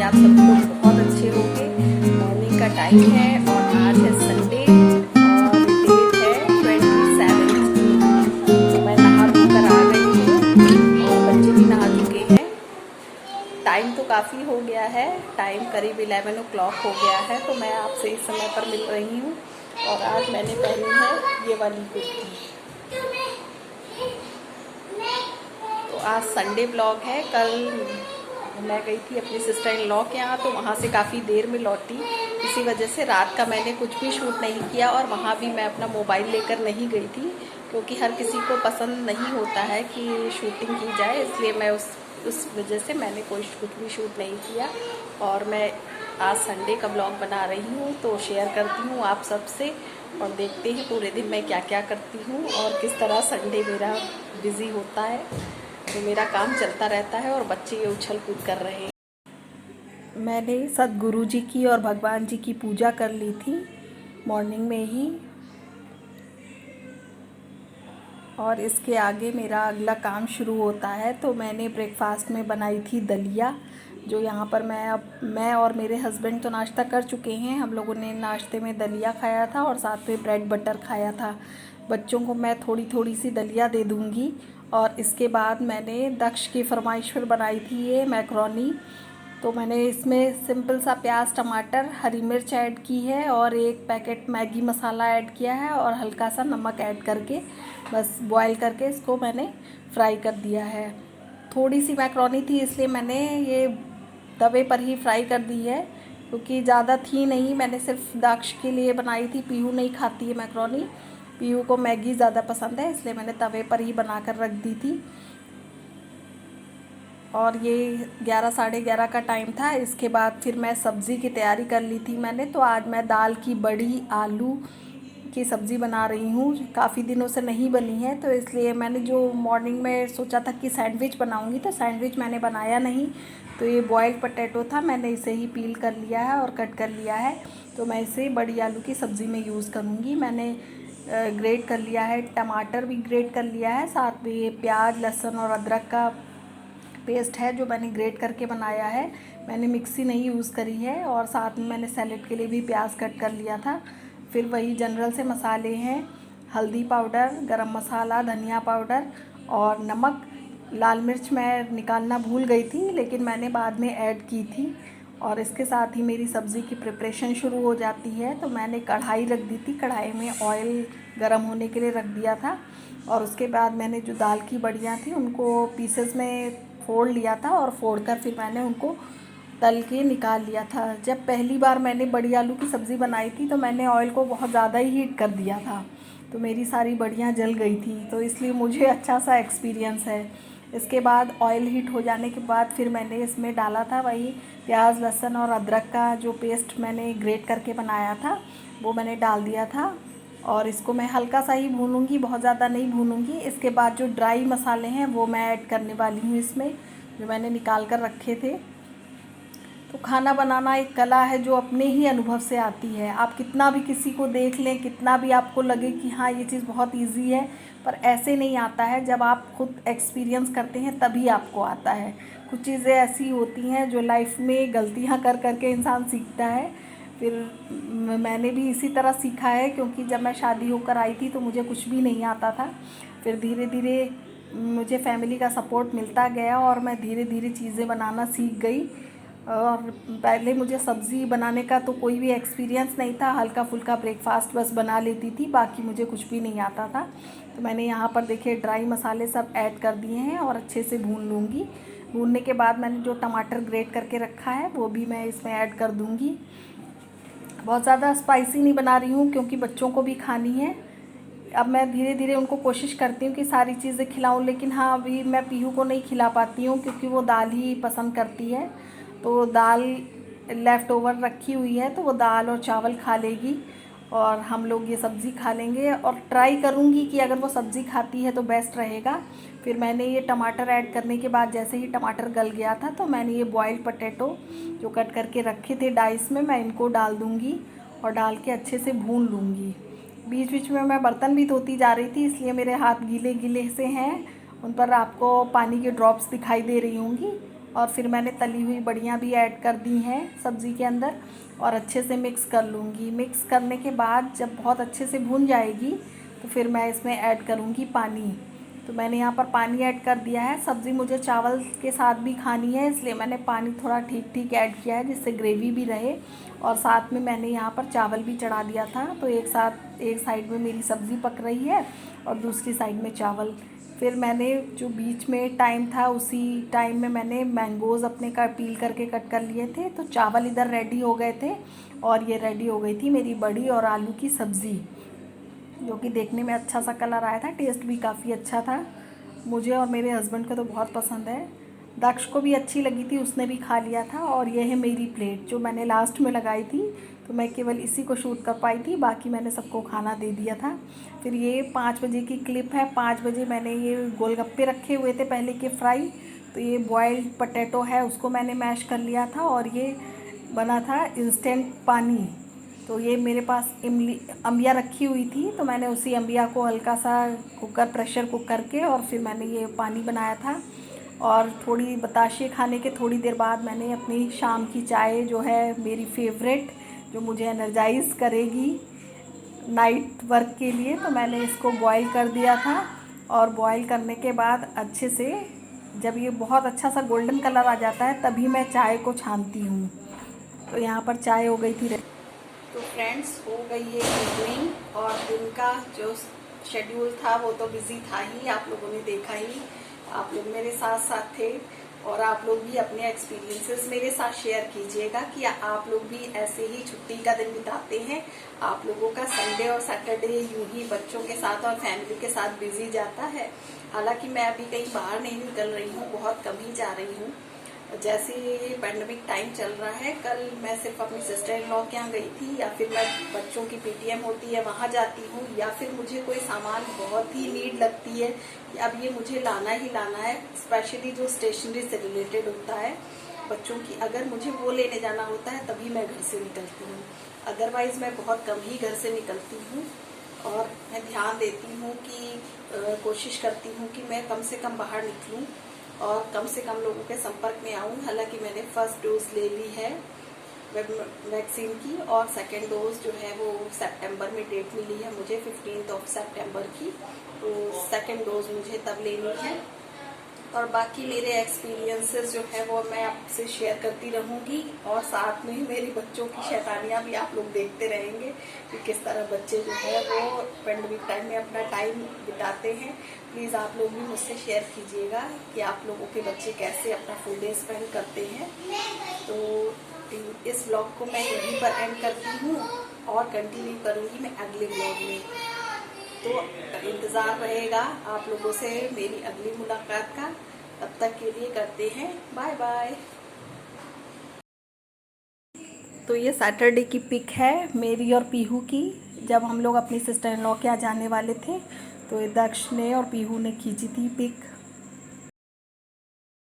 आप सब लोग बहुत अच्छे होंगे। मॉर्निंग का टाइम है और आज है संडे और डेट है 27 जून। तो मैं नहा धो कर आ गई हूँ और बच्चे भी नहा चुके हैं। टाइम तो काफ़ी हो गया है, टाइम करीब 11 o'clock हो गया है। तो मैं आपसे इस समय पर मिल रही हूँ और आज मैंने पहनी है ये वाली कुर्ती। तो आज संडे ब्लॉग है। कल मैं गई थी अपनी सिस्टर इन लॉ के यहाँ, तो वहाँ से काफ़ी देर में लौटी। इसी वजह से रात का मैंने कुछ भी शूट नहीं किया और वहाँ भी मैं अपना मोबाइल लेकर नहीं गई थी, क्योंकि हर किसी को पसंद नहीं होता है कि शूटिंग की जाए। इसलिए मैं उस वजह से मैंने कुछ भी शूट नहीं किया। और मैं आज संडे का ब्लॉग बना रही हूँ, तो शेयर करती हूँ आप सबसे और देखते हैं पूरे दिन मैं क्या क्या करती हूँ और किस तरह संडे मेरा बिज़ी होता है। तो मेरा काम चलता रहता है और बच्चे ये उछल कूद कर रहे हैं। मैंने सद्गुरु जी की और भगवान जी की पूजा कर ली थी मॉर्निंग में ही, और इसके आगे मेरा अगला काम शुरू होता है। तो मैंने ब्रेकफास्ट में बनाई थी दलिया, जो यहाँ पर मैं और मेरे हस्बैंड तो नाश्ता कर चुके हैं। हम लोगों ने नाश्ते में दलिया खाया था और साथ में ब्रेड बटर खाया था। बच्चों को मैं थोड़ी थोड़ी सी दलिया दे दूँगी। और इसके बाद मैंने दक्ष की फरमाइश पर बनाई थी ये मैक्रोनी। तो मैंने इसमें सिंपल सा प्याज, टमाटर, हरी मिर्च ऐड की है और एक पैकेट मैगी मसाला ऐड किया है और हल्का सा नमक ऐड करके बस बॉईल करके इसको मैंने फ्राई कर दिया है। थोड़ी सी मैक्रोनी थी इसलिए मैंने ये तवे पर ही फ्राई कर दी है, क्योंकि ज़्यादा थी नहीं। मैंने सिर्फ दक्ष के लिए बनाई थी, पीहू नहीं खाती है मैक्रोनी। पीहू को मैगी ज़्यादा पसंद है, इसलिए मैंने तवे पर ही बनाकर रख दी थी। और ये 11 साढ़े 11 का टाइम था। इसके बाद फिर मैं सब्ज़ी की तैयारी कर ली थी मैंने। तो आज मैं दाल की बड़ी आलू की सब्ज़ी बना रही हूँ, काफ़ी दिनों से नहीं बनी है। तो इसलिए मैंने जो मॉर्निंग में सोचा था कि सैंडविच बनाऊँगी, तो सैंडविच मैंने बनाया नहीं। तो ये बॉयल्ड पोटैटो था, मैंने इसे ही पील कर लिया है और कट कर लिया है। तो मैं इसे बड़ी आलू की सब्ज़ी में यूज़ करूँगी। मैंने ग्रेट कर लिया है, टमाटर भी ग्रेट कर लिया है, साथ में ये प्याज, लहसुन और अदरक का पेस्ट है जो मैंने ग्रेट करके बनाया है। मैंने मिक्सी नहीं यूज़ करी है। और साथ में मैंने सैलेड के लिए भी प्याज कट कर लिया था। फिर वही जनरल से मसाले हैं, हल्दी पाउडर, गरम मसाला, धनिया पाउडर और नमक। लाल मिर्च मैं निकालना भूल गई थी, लेकिन मैंने बाद में ऐड की थी। और इसके साथ ही मेरी सब्ज़ी की प्रिपरेशन शुरू हो जाती है। तो मैंने कढ़ाई रख दी थी, कढ़ाई में ऑयल गरम होने के लिए रख दिया था। और उसके बाद मैंने जो दाल की बड़ियाँ थी उनको पीसेस में फोड़ लिया था और फोड़ कर फिर मैंने उनको तल के निकाल लिया था। जब पहली बार मैंने बड़ी आलू की सब्ज़ी बनाई थी तो मैंने ऑयल को बहुत ज़्यादा ही हीट कर दिया था, तो मेरी सारी बड़ियाँ जल गई थी। तो इसलिए मुझे अच्छा सा एक्सपीरियंस है। इसके बाद ऑयल हीट हो जाने के बाद फिर मैंने इसमें डाला था वही प्याज, लहसुन और अदरक का जो पेस्ट मैंने ग्रेट करके बनाया था, वो मैंने डाल दिया था। और इसको मैं हल्का सा ही भूनूंगी, बहुत ज़्यादा नहीं भूनूंगी। इसके बाद जो ड्राई मसाले हैं वो मैं ऐड करने वाली हूँ इसमें, जो मैंने निकाल कर रखे थे। तो खाना बनाना एक कला है जो अपने ही अनुभव से आती है। आप कितना भी किसी को देख लें, कितना भी आपको लगे कि हाँ ये चीज़ बहुत ईजी है, पर ऐसे नहीं आता है। जब आप खुद एक्सपीरियंस करते हैं तभी आपको आता है। कुछ चीज़ें ऐसी होती हैं जो लाइफ में गलतियाँ कर करके इंसान सीखता है। फिर मैंने भी इसी तरह सीखा है, क्योंकि जब मैं शादी होकर आई थी तो मुझे कुछ भी नहीं आता था। फिर धीरे धीरे मुझे फैमिली का सपोर्ट मिलता गया और मैं धीरे धीरे चीज़ें बनाना सीख गई। और पहले मुझे सब्ज़ी बनाने का तो कोई भी एक्सपीरियंस नहीं था, हल्का फुल्का ब्रेकफास्ट बस बना लेती थी, बाकी मुझे कुछ भी नहीं आता था। तो मैंने यहाँ पर देखिए ड्राई मसाले सब ऐड कर दिए हैं और अच्छे से भून लूँगी। भूनने के बाद मैंने जो टमाटर ग्रेट करके रखा है वो भी मैं इसमें ऐड कर दूँगी। बहुत ज़्यादा स्पाइसी नहीं बना रही हूँ, क्योंकि बच्चों को भी खानी है। अब मैं धीरे धीरे उनको कोशिश करती हूँ कि सारी चीज़ें खिलाऊँ, लेकिन हाँ अभी मैं पीहू को नहीं खिला पाती हूँ, क्योंकि वो दाल ही पसंद करती है। तो दाल लेफ़्ट ओवर रखी हुई है, तो वो दाल और चावल खा लेगी और हम लोग ये सब्ज़ी खा लेंगे। और ट्राई करूँगी कि अगर वो सब्ज़ी खाती है तो बेस्ट रहेगा। फिर मैंने ये टमाटर ऐड करने के बाद जैसे ही टमाटर गल गया था, तो मैंने ये बॉइल्ड पोटैटो जो कट करके रखे थे डाइस में, मैं इनको डाल दूँगी और डाल के अच्छे से भून लूँगी। बीच बीच में मैं बर्तन भी धोती जा रही थी, इसलिए मेरे हाथ गीले गीले से हैं, उन पर आपको पानी के ड्रॉप्स दिखाई दे रही होंगी। और फिर मैंने तली हुई बड़ियाँ भी ऐड कर दी हैं सब्ज़ी के अंदर और अच्छे से मिक्स कर लूँगी। मिक्स करने के बाद जब बहुत अच्छे से भुन जाएगी तो फिर मैं इसमें ऐड करूँगी पानी। तो मैंने यहाँ पर पानी ऐड कर दिया है। सब्ज़ी मुझे चावल के साथ भी खानी है, इसलिए मैंने पानी थोड़ा ठीक ठीक ऐड किया है जिससे ग्रेवी भी रहे। और साथ में मैंने यहाँ पर चावल भी चढ़ा दिया था, तो एक साइड में मेरी सब्ज़ी पक रही है और दूसरी साइड में चावल। फिर मैंने जो बीच में टाइम था उसी टाइम में मैंने मैंगोज़ अपने का पील करके कट कर लिए थे। तो चावल इधर रेडी हो गए थे और ये रेडी हो गई थी मेरी बड़ी और आलू की सब्ज़ी, जो कि देखने में अच्छा सा कलर आया था। टेस्ट भी काफ़ी अच्छा था। मुझे और मेरे हस्बैंड को तो बहुत पसंद है। दक्ष को भी अच्छी लगी थी, उसने भी खा लिया था। और ये है मेरी प्लेट जो मैंने लास्ट में लगाई थी, तो मैं केवल इसी को शूट कर पाई थी, बाकी मैंने सबको खाना दे दिया था। फिर ये 5 बजे की क्लिप है। 5 बजे मैंने ये गोलगप्पे रखे हुए थे पहले के फ्राई, तो ये बॉयल्ड पोटैटो है उसको मैंने मैश कर लिया था और ये बना था इंस्टेंट पानी। तो ये मेरे पास इमली अम्बिया रखी हुई थी, तो मैंने उसी अम्बिया को हल्का सा प्रेशर कुक करके और फिर मैंने ये पानी बनाया था। और थोड़ी बताशे खाने के थोड़ी देर बाद मैंने अपनी शाम की चाय जो है मेरी फेवरेट, जो मुझे एनर्जाइज़ करेगी नाइट वर्क के लिए, तो मैंने इसको बॉईल कर दिया था। और बॉईल करने के बाद अच्छे से जब ये बहुत अच्छा सा गोल्डन कलर आ जाता है तभी मैं चाय को छानती हूँ। तो यहाँ पर चाय हो गई थी। तो फ्रेंड्स, हो गई है इवनिंग और दिन का जो शेड्यूल था वो तो बिज़ी था ही, आप लोगों ने देखा ही। आप लोग मेरे साथ साथ थे और आप लोग भी अपने एक्सपीरियंसेस मेरे साथ शेयर कीजिएगा कि आप लोग भी ऐसे ही छुट्टी का दिन बिताते हैं। आप लोगों का संडे और सैटरडे यूं ही बच्चों के साथ और फैमिली के साथ बिजी जाता है। हालांकि मैं अभी कहीं बाहर नहीं निकल रही हूँ, बहुत कम ही जा रही हूँ। जैसे ये पैंडेमिक टाइम चल रहा है, कल मैं सिर्फ अपनी सिस्टर इन लॉ के यहाँ गई थी, या फिर मैं बच्चों की पीटीएम होती है वहाँ जाती हूँ, या फिर मुझे कोई सामान बहुत ही नीड लगती है कि अब ये मुझे लाना ही लाना है, स्पेशली जो स्टेशनरी से रिलेटेड होता है बच्चों की, अगर मुझे वो लेने जाना होता है तभी मैं घर से निकलती हूँ। अदरवाइज़ मैं बहुत कम ही घर से निकलती हूँ और मैं ध्यान देती हूँ कि कोशिश करती हूँ कि मैं कम से कम बाहर निकलूँ और कम से कम लोगों के संपर्क में आऊँ। हालांकि मैंने फर्स्ट डोज ले ली है वैक्सीन की और सेकेंड डोज जो है वो सितंबर में डेट मिली है मुझे 15 सितंबर की, तो सेकेंड डोज मुझे तब लेनी है। और बाकी मेरे एक्सपीरियंसेस जो है वो मैं आपसे शेयर करती रहूँगी और साथ में मेरे बच्चों की शैतानियाँ भी आप लोग देखते रहेंगे कि किस तरह बच्चे जो है वो पैंडेमिक टाइम में अपना टाइम बिताते हैं। प्लीज़ आप लोग भी मुझसे शेयर कीजिएगा कि आप लोगों के बच्चे कैसे अपना फुल डे स्पेंड करते हैं। तो इस ब्लॉग को मैं यहीं पर एंड करती हूँ और कंटिन्यू करूँगी मैं अगले ब्लॉग में। तो इंतज़ार रहेगा आप लोगों से मेरी अगली मुलाकात का। तब तक के लिए करते हैं बाय बाय। तो ये सैटरडे की पिक है मेरी और पीहू की, जब हम लोग अपनी सिस्टर इन लॉ के यहाँ जाने वाले थे, तो दक्ष ने और पीहू ने खींची थी पिक।